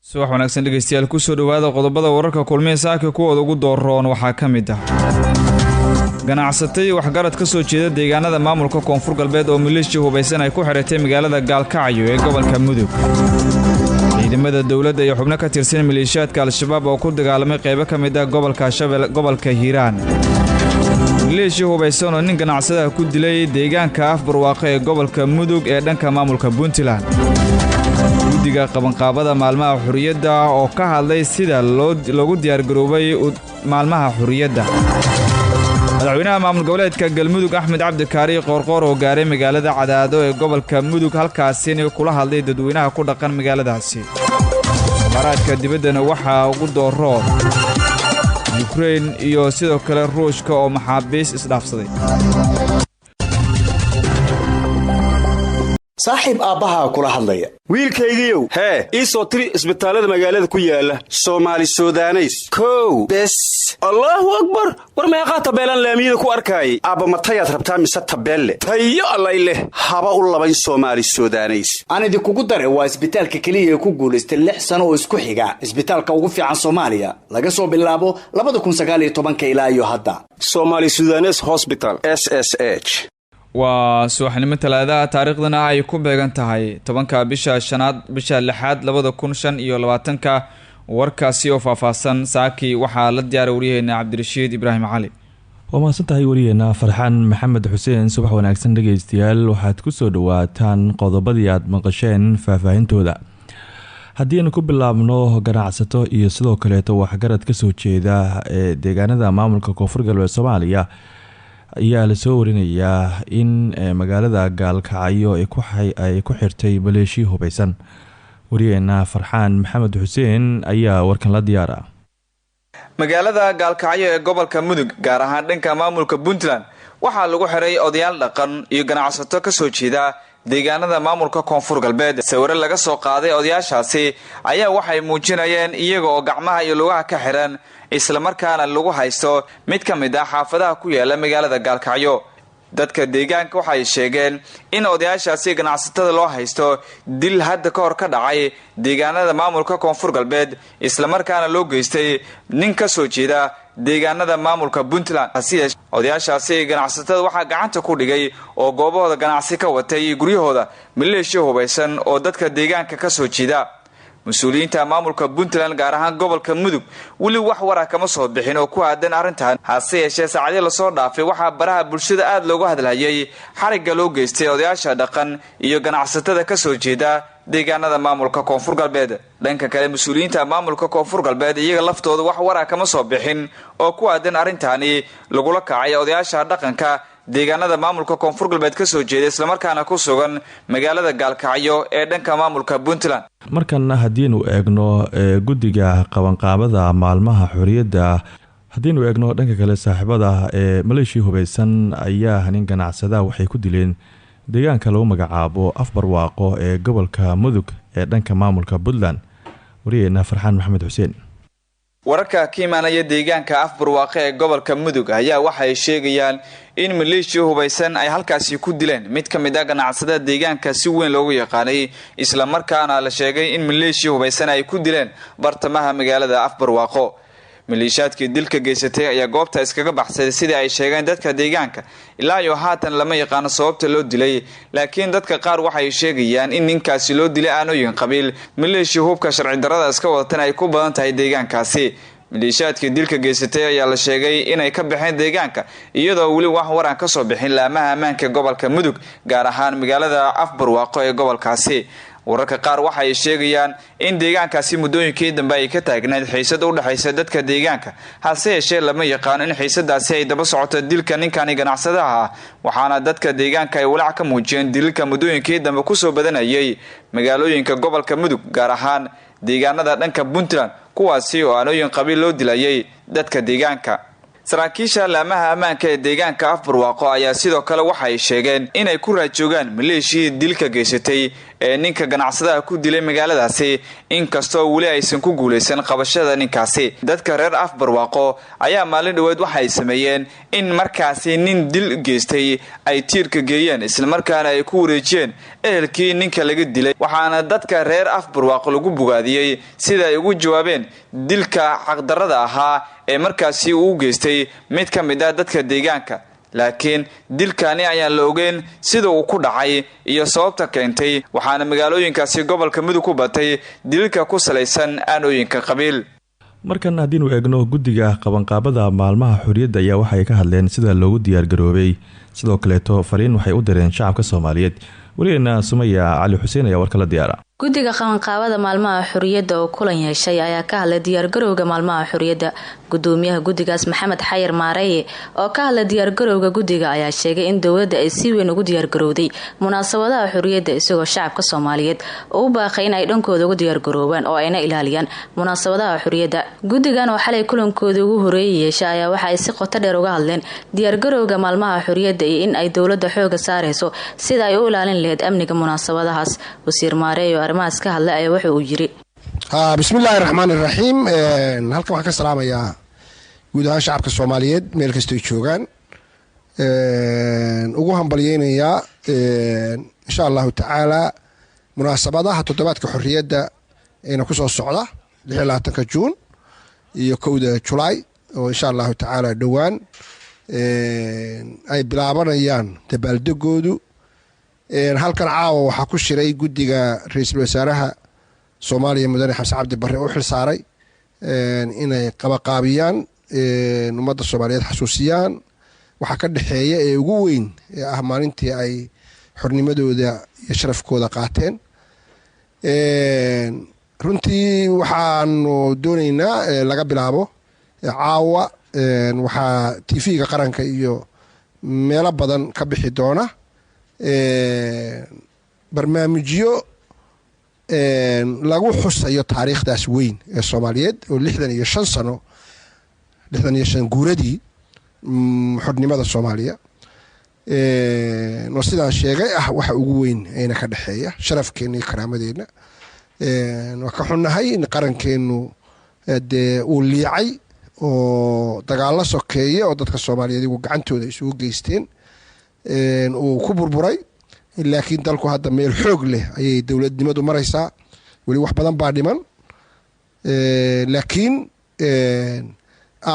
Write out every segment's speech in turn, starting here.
subax wanaagsan dhageystayaal ku soo dhawaada qodobada wararka kulmee saaka kuwooda ugu dooroon waxaa ka mid ah ganacsatay waxgarad ka soo jeeda deegaanada maamulka koonfur galbeed oo maleeshiya hubaysan ay ku xiratay magaalada Gaalkacyo ee gobolka Mudug ciidamada dawladda iyo xubno ka tirsan maleeshiyaadka al-shabaab oo ku dagaalamay qaybo ka mid ah gobolka Hiiraan maleeshiya hubaysan oo nin ganacsada ku dilay deegaanka Afbarwaaqo ee gobolka Mudug ee dhanka maamulka Puntland guddiga qabanqaabada maalmaha xurriyadda oo ka hadlay sida loogu diyaar garoobay maalmaha xurriyadda madaxweynaha maamul goboleedka Galmudug Axmed Cabdi Kaari Qoorqoor oo gaaray magaalada Cadaado ee gobolka Mudug halkaasina kula hadlay dadweynaha ku dhaqan magaaladaasi maraadka dibaddana waxa ugu dooro Ukraine iyo sidoo kale Ruushka oo maxaabiis isdhaafsaday saaxiib aabaha kula hadlaya wiilkaygiiyow hee ii soo tiri isbitaalada magaalada ku yaala Soomaali Suudaneys kow bes Allahu akbar war meeqa tabeelan laamiyada ku arkay aaba matayaad rabtaa mise tabeelle tayo allay leh haba u labayn Soomaali Suudaneys anidi kugu daray waa isbitaalka kaliya ku guuleystay 6 sano oo isku xiga isbitaalka ugu fiican Soomaaliya laga soo bilaabo 2019 ilaa iyo hadda Soomaali Suudaneys Hospital SSH waa subaxnimo talaadaha taariikhdana ay ku beegan tahay 10ka bisha 6aad 2025 warkaasi oo faahfaahsan saaki waxaa la diyaaray wariyaheena Cabdirashiid Ibraahim Cali waa maasantahay wariyaheena Farxaan Maxamed Xuseen subax wanaagsan dhageystayaal waxaad ku soo dhawaataan qodobadii aad maqasheen faahfaahintooda haddii aan ku bilaabno ganacsato iyo sidoo kale waxgarad ka soo jeeda ee deegaanada maamulka koonfur galbeed Soomaaliya ayaa la soo warinayaa in magaalada Gaalkacyo ay ku xirtay maleeshiya hubaysan wariyeena Farxaan Maxamed Xuseen ayaa warkan la diyaara magaalada Gaalkacyo ee gobolka Mudug gaar ahaan dhanka maamulka Puntland waxaa lagu xiray odayaal dhaqan iyo ganacsato ka soo jeeda deegaanada maamulka koonfur galbeed sawir laga soo qaaday odayaashaasi ayaa waxay muujinayeen iyaga oo gacmaha iyo lugaha ka xiran isla markaana lagu haysto mid ka mid ah xaafadaha ku yaala magaalada Gaalkacyo dadka deegaanka waxay sheegeen in odayaashaasi ganacsatada loo haysto dil hadda ka hor ka dhacay deegaanada maamulka koonfur galbeed isla markaana loo geystay nin ka soo jeeda deegaanada maamulka Puntland odayaashaasi ganacsatada waxaa gacanta ku dhigay oo goobahooda ganacsi ka watay guryahooda maleeshiya hubaysan oo dadka deegaanka ka soo jeeda mas'uuliyiinta maamulka Puntland gaar ahaan gobolka Mudug wali wax wara kama soo bixin oo ku aadan arintan hase yeeshee saacadii la soo dhaafay waxa baraha bulshada aad loogu hadlayay xariga loo geystay odayaasha dhaqan iyo ganacsatada ka soo jeeda deegaanada maamulka koonfur galbeed dhanka kale mas'uuliyiinta maamulka koonfur galbeed iyaga laftooda wax wara kama soo bixin oo ku aadan arintani lagu la kacay odayaasha dhaqanka deegaanada maamulka koonfur galbeed ka soo jeeda isla markaana ku sugan magaalada Gaalkacyo ee dhanka maamulka Puntland markan hadiinu eegno guddiga qabanqaabada maalmaha xurriyadda hadiinu eegno dhanka kale saaxiibada ee maleeshiya hubaysan ayaa nin ganacsada waxay ku dileen deegaanka lagu magacaabo Afbarwaaqo ee gobolka Mudug ee dhanka maamulka Puntland wariyeena Farxaan Maxamed Xuseen wararka ka imaanaya deegaanka Afbarwaaqo ee gobolka Mudug ayaa waxay sheegayaan in maleeshiya hubaysan ay halkaasi ku dileen mid ka mid ah ganacsada deegaanka si weyn loogu yaqaanay isla markaana la sheegay in maleeshiya hubaysan ay ku dileen bartamaha magaalada Afbarwaaqo maleeshiyaadkii dilka geysatay ayaa goobta iskaga baxsaday sida ay sheegeen dadka deegaanka ilaa iyo haatan lama yaqaan sababta loo dilay laakiin dadka qaar waxay sheegayaan in ninkaasi loo dilay aanooyin qabiil maleeshiya hubka sharci darrada iska wadatan ay ku badan tahay deegaankaasi maleeshiyaadkii dilka geysatay ayaa la sheegay inay ka baxeen deegaanka iyadoo wali wax waran ka soo bixin laamaha ammaanka gobolka Mudug gaar ahaan magaalada Afbarwaaqo ee gobolkaasi wararka qaar waxay sheegayaan in deegaankaasi muddooyinkii dambe ay ka taagnayd xiisad u dhaxaysa dadka deegaanka hase yeeshee lama yaqaan in xiisadaasi ay daba socoto dilka ninkani ganacsadaha waxaana dadka deegaanka ay walaac ka muujiyeen dilka muddooyinkii dambe ku soo badanayay magaalooyinka gobolka Mudug gaar ahaan deegaanada dhanka Puntland kuwaasi oo aanooyin qabiil loo dilayay dadka deegaanka saraakiisha laamaha ammaanka ee deegaanka Afbarwaaqo ayaa sidoo kale waxay sheegeen inay ku raajoogaan maleeshiyada dilka geysatay ee ninka ganacsadaha ku dilay magaaladaasi inkastoo weli aysan ku guulaysan qabashada ninkaasi. dadka reer Afbarwaaqo ayaa maalin dhaweed waxay sameeyeen in markaasi nin dil geystay ay tiirka geeyeen isla markaana ay ku wareejiyeen ehelkii ninka laga dilay. waxaana dadka reer Afbarwaaqo lagu bogaadiyay sida ay ugu jawaabeen dilka xaqdarrada ahaa ee markaasi uu geystay mid ka mid ah dadka deegaanka. laakiin dilkaani ayaan la ogeyn sida uu ku dhacay iyo sababta keentay, waxaana magaalooyinkaasi gobolka Mudug ku batay dilka ku salaysan aanooyinka qabiil. markan haddiinu eegno guddiga qabanqaabada maalmaha xurriyadda ayaa waxay ka hadleen sida loogu diyaargaroobay. sidoo kaleeto fariin waxay u direen shacabka Soomaaliyeed. weligeena Sumaya Cali Xuseen ayaa warkala diyaara. guddiga qabanqaabada maalmaha xurriyadda oo kulan yeeshay ayaa ka hadlay diyaargarowga maalmaha xurriyadda. gudoomiyaha guddigaas Maxamed Xayir Maareeye oo ka hadlay diyaargarowga guddiga ayaa sheegay in dowladda ay si weyn ugu diyaargarowday munaasabadaha xurriyadda isagoo shacabka Soomaaliyeed u baaqay in ay dhankooda ugu diyaargaroobaan oo ayna ilaaliyaan munaasabadaha xurriyadda. guddigan oo xalay kulankooda ugu horeeyay yeeshay ayaa waxa ay si qoto dheer uga hadleen diyaargarowga maalmaha xurriyadda iyo in ay dowladda xooga saareyso sida ay u ilaalin lahayd amniga munaasabadahaas. wasiir Maareeye arrimahaas ka hadlay ayaa waxa uu yiri: bismillaahi raxmaani raxiim. halkan waxaan ka salaamayaa guud ahaan shacabka Soomaaliyeed meel kastoo ay joogaan, ugu hambalyeynayaa insha allahu tacaala munaasabadaha toddobaadka xorriyadda eena ku soo socda 26 Juun iyo 1 Julaay oo insha allahu tacaala dhowaan ay bilaabanayaan dabaaldegoodu. halkan caawa waxaa ku shiray guddiga ra-iisul wasaaraha Soomaaliya mudane Xamse Cabdi Barre oo xil saaray inay qabaqaabiyaan ummadda Soomaaliyeed, xasuusiyaan waxa ka dhaxeeya ee ugu weyn ee ah maalintii ay xornimadooda iyo sharafkooda qaateen. runtii waxaanu doonaynaa laga bilaabo caawa waxaa TV-ga qaranka iyo meelo badan ka bixi doona barnaamijyo lagu xusayo taariikhdaas weyn ee Soomaaliyeed oo 65 sano 65 guuradii xornimada Soomaaliya oo sidaan sheegay waxa ugu weyn ayna ka dhaxeeya sharafkeena iyo karaamadeena. waa ka xunnahay in qarankeenu uu liicay oo dagaalo sokeeye oo dadka Soomaaliyeed igu gacantooda isugu geysteen uu ku burburay. laakiin dalku hadda meel xoog leh ayay dowladnimadu maraysaa. weli wax badan baa dhiman, laakiin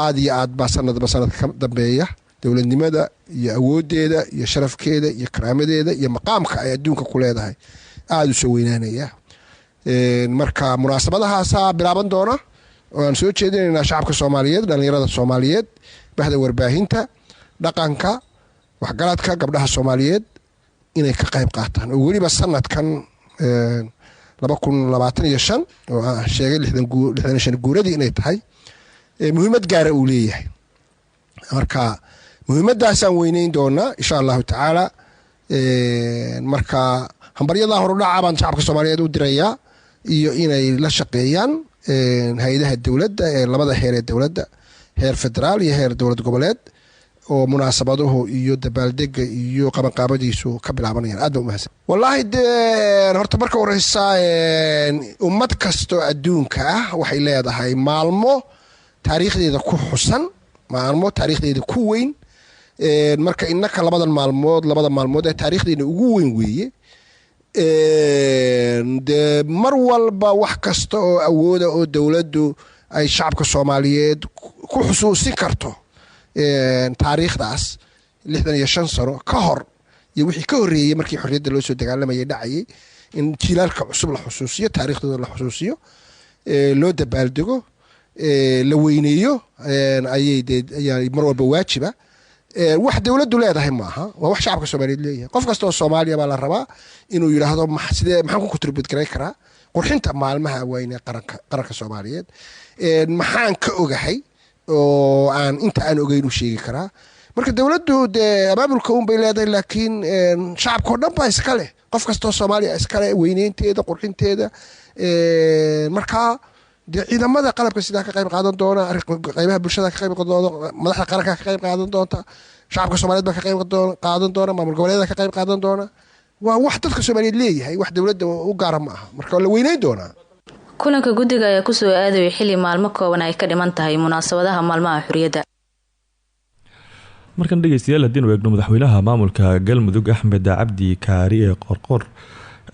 aad iyo aad baa sanadba sanadka ka dambeeya dowladnimada iyo awoodeeda iyo sharafkeeda iyo karaamadeeda iyo maqaamka ay adduunka ku leedahay aada u soo weynaanaya. marka munaasabadahaasaa bilaaban doona oo aan soo jeedinaynaa shacabka Soomaaliyeed, dhalinyarada Soomaaliyeed, bahda warbaahinta, dhaqanka, waxgaradka, gabdhaha Soomaaliyeed inay ka qayb qaataan. oo weliba sanadkan 2025 oo aan sheegay 65 guuradii inay tahay muhiimad gaara uu leeyahay. marka muhiimadaasaan weyneyn doonaa insha allahu tacaala. marka hambaryadaa horudhaca baan shacabka Soomaaliyeed u dirayaa iyo inay la shaqeeyaan hay-adaha dowladda ee labada heer ee dowladda, heer federaal iyo heer dowlad goboleed, oo munaasabaduhu iyo dabaaldega iyo qabanqaabadiisu ka bilaabanayaan. aad baa umahadsan. wallaahi horta marka horeysa ummad kastoo adduunka ah waxay leedahay maalmo taariikhdeeda ku xusan, maalmo taariikhdeeda ku weyn. marka innaka labada maalmood ee taariikhdeena ugu weyn weeye. mar walba wax kasta oo awooda oo dowladdu ay shacabka Soomaaliyeed ku xusuusin karto taariikhdaas 65 sano ka hor iyo wixii ka horeeyay markii xorriyadda loo soo dagaalamayay dhacayay, in jiilaalka cusub la xusuusiyo, taariikhdooda la xusuusiyo, loo dabaaldego, la weyneeyo ayay mar walba waajiba. wax dowladdu leedahay maaha, waa wax shacabka Soomaaliyeed leeyahay. qof kasta oo Soomaaliya baa la rabaa inuu yiraahdo maxaan ku contribute garay karaa qurxinta maalmaha weyne qaranka Soomaaliyeed. maxaan ka ogahay oo aan inta aan ogeyn u sheegi karaa. marka dowladdu abaabulka un bay leedahay, laakiin shacabka oo dhan baa iska leh. qof kasta oo Soomaaliya iska leh weyneynteeda, qurxinteeda. marka ciidamada qalabka sidaa ka qayb qaadan doona, qaybaha bulshada ka qayb qaadan doona, madaxda qaranka ka qayb qaadan doonta, shacabka Soomaaliyeed baa ka qayb qaadan doona, maamul goboleedyada ka qayb qaadan doona. waa wax dadka Soomaaliyeed leeyahay wax dawladda u gaar ma aha marka la weynayn doonaa kulanka guddiga ayaa ku soo aadayay xilli maalmo kooban ay ka dhiman tahay munaasabadaha maalmaha xurriyadda. markan dhageystayaal haddii nu eegno madaxweynaha maamulka galmudug Axmed Cabdi Kaariye Qorqor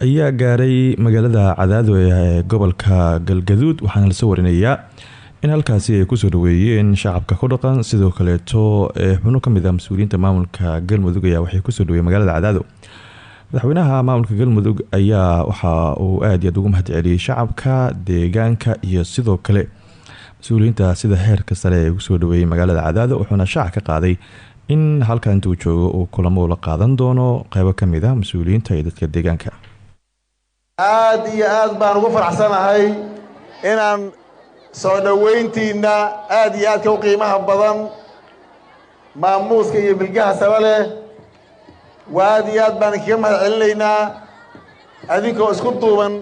ayaa gaaray magaalada Cadaado ee gobolka Galgaduud waxaana la soo warinayaa in halkaasi ay ku soo dhaweeyeen shacabka ku dhaqan sidoo kale xubno ka mid ah mas'uuliyiinta maamulka galmudug ayaa waxay ku soo dhaweeyeen magaalada Cadaado. madaxweynaha maamulka galmudug ayaa waxa uu aad iyo aad ugu mahadceliyay shacabka deegaanka iyo sidoo kale mas'uuliyiinta sida heerka sare ee ugu soo dhaweeyay magaalada Cadaado wuxuuna shacabka ka qaaday in halkan intuu joogo uu kulamo la qaadan doono qaybo ka mid ah mas'uuliyiinta iyo dadka deegaanka. aad iyo aad baan ugu faraxsanahay inaan soo dhaweyntiina aad iyo aad ka qiimaha badan maamuuska iyo bilgaha sabale waad iyo aad baan kaga mahadcelinaynaa adinkoo isku duuban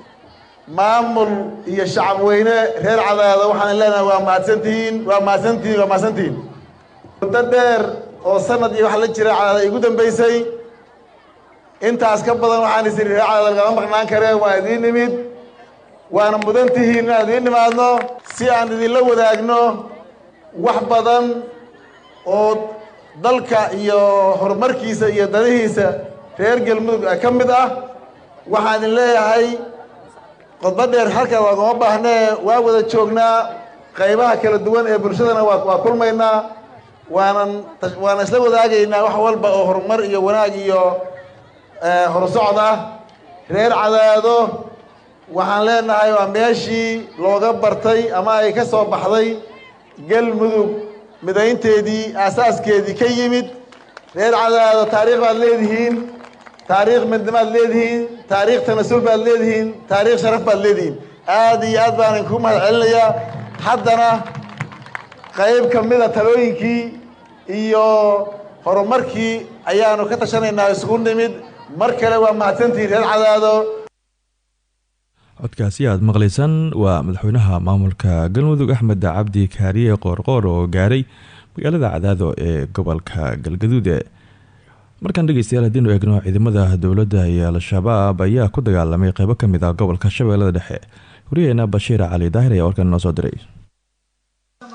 maamul iyo shacab weyne reer Cadaado waxaan leenahay waa mahadsantihiin muddo dheer oo sanad iyo wax la jira Cadaado igu dambeysay intaas ka badan waxaan isiri reer Cadaado laga maqnaan karee waa idin nimid waana mudantihiin inaad idin nimaadno si aan idinla wadaagno wax badan oo dalka iyo horumarkiisa iyo danihiisa reer galmudug ka mid ah waxaan idin leeyahay qodba dheer halka lagama baahnee waa wada joognaa qaybaha kala duwan ee bulshadana waa kulmaynaa waana isla wadaagaynaa wax walba oo horumar iyo wanaag iyo horusocod ah reer Cadaado waxaan leenahay waa meeshii looga bartay ama ay ka soo baxday galmudug midaynteedii asaaskeedii ka yimid reer Cadaado taariikh baad leedihiin taariikh midnimaad leedihiin taariikh tanasul baad leedihiin taariikh sharaf baad leedihiin aad iyo aad baan ku mahadcelinayaa haddana qayb ka mid ah talooyinkii iyo horumarkii ayaanu ka tashanaynaa isugu nimid mar kale waa mahadsantihiin reer Cadaado. codkaasi aad maqlaysaan waa madaxweynaha maamulka galmudug Axmed Cabdi Kaariye Qorqor oo gaaray magaalada Cadaado ee gobolka Galgaduud. markan dhageystayaal haddii nu eegno ciidamada dowladda iyo al-shabaab ayaa ku dagaalamay qaybo ka mid ah gobolka Shabeellada Dhexe. wariyeena Bashiir Cali Daahir ayaa warkan noo soo diray.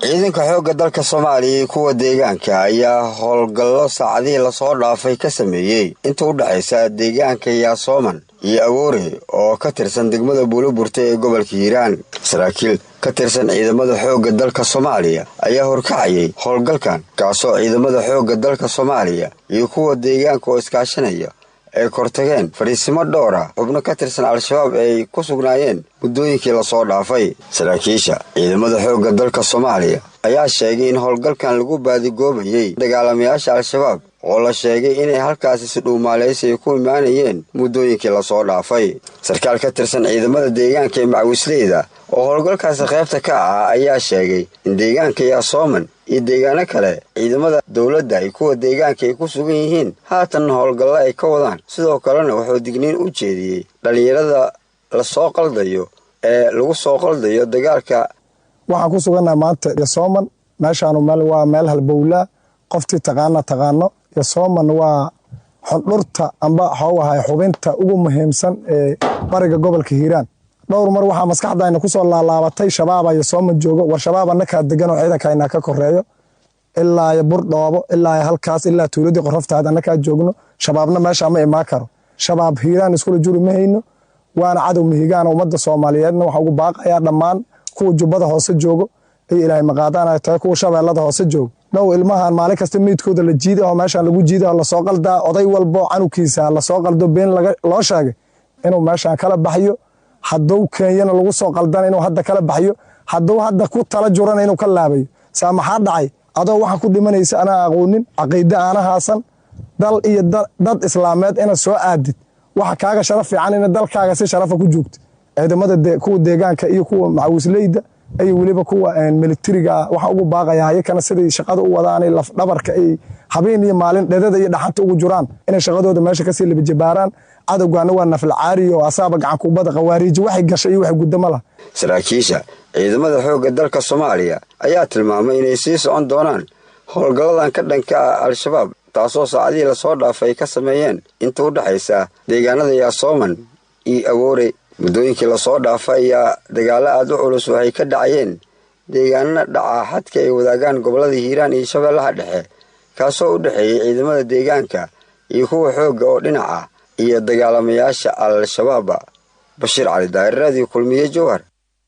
ciidanka xoogga dalka Soomaaliya kuwa deegaanka ayaa howlgallo saacadihii la soo dhaafay ka sameeyay inta u dhaxaysa deegaanka Yaasooman iyo Awoore oo ka tirsan degmada Buuloburte ee gobolka Hiiraan. saraakiil ka tirsan ciidamada xoogga dalka Soomaaliya ayaa horkacayay howlgalkan kaasoo ciidamada xoogga dalka Soomaaliya iyo kuwa deegaanka oo iskaashanaya ay kortageen fariisimo dhowr ah xubno ka tirsan al-shabaab ay ku sugnaayeen muddooyinkii la soo dhaafay. saraakiisha ciidamada xoogga dalka Soomaaliya ayaa sheegay in howlgalkan lagu baadigoobayay dagaalamayaasha al-shabaab oo la sheegay inay halkaasi si dhuumaaleysi ku imaanayeen muddooyinkii la soo dhaafay. sarkaal ka tirsan ciidamada deegaanka ee Macawisleyda oo howlgalkaasi qaybta ka ah ayaa sheegay in deegaanka Yaasooman iyo deegaano kale ciidamada dowladda iyo kuwa deegaanka ay ku sugan yihiin haatan howlgallo ay ka wadaan. sidoo kalena wuxuu digniin u jeediyey dhalinyarada la soo qaldayo ee lagu soo qaldayo dagaalka. waxaan ku sugannahay maanta Yaasooman meeshaanu waa meel halbowlaa qoftii taqaano Yaasooman waa xundhurta amba xoogahay xubinta ugu muhiimsan ee bariga gobolka Hiiraan. dhowr mar waxaa maskaxdayna ku soo laalaabatay shabaab ay Yaasooman joogo war shabaab annaka degan oo ciidankayna ka koreeyo ilaa Burdhoobo ilaa halkaas ilaa tuuladii qoroftaad annaka joogno shabaabna meesha ma imaan karo. shabaab Hiiraan isku juri ma hayno waana cadow mihigaan ummadda Soomaaliyeedna waxa ugu baaqaya dhammaan kuwa jubbada hoose joogo ay Ilaahay maqaadaan ay tahay kuwa Shabeellada hoose joogo. now ilmahan maalin kasta meedkooda la jiiday oo meesha lagu jiiday la soo qaldaa oday walbo canukiisa la soo qaldo been loo sheegay inuu meesha kala baxyo hadduu Kenyana lagu soo qaldan inuu hadda kala baxyo hadduu hadda ku tala juran inuu ka laabayo saamaxa dhacay adoo waxa ku dhimanaysa ana aqoonin aqeeda ana haasan dal iyo dad islaameed ina soo aadid waxa kaaga sharaf fiican in dalkaaga si sharaf ku joogto ciidamada kuwa deegaanka iyo kuwa Macawisleyda ay waliba kuwa militariga waxa ugu baaqaya ayakana sidii shaqada u wadaan laf dhabarka ay habeen iyo maalin dheedada iyo dhaxanta ugu jiraan inay shaqadooda meesha ka sii labajibaaraan cadawgaana waa nafal caari oo asaaba gacan ku bada qawaariij waxay gashay iyo waxay gudamo la. saraakiisha ciidamada xoogga dalka Soomaaliya ayaa tilmaamay inay sii socon doonaan howlgalladan ka dhanka al-shabaab taasoo saacadihii lasoo dhaafay ka sameeyeen inta u dhexaysa deegaanada yaasooman iyo awoore. muddooyinkii lasoo dhaafay ayaa dagaalo aad u culus waxay ka dhacayeen deegaanada dhaca xadka ay wadaagaan gobollada hiiraan iyo shabeellaha dhexe, kaasoo u dhexeeyay ciidamada deegaanka iyo kuwa xoogga oo dhinaca iyo dagaalamayaasha al-shabaab. Bashiir Cali Daahir, Radio Kulmiye, Jowhar.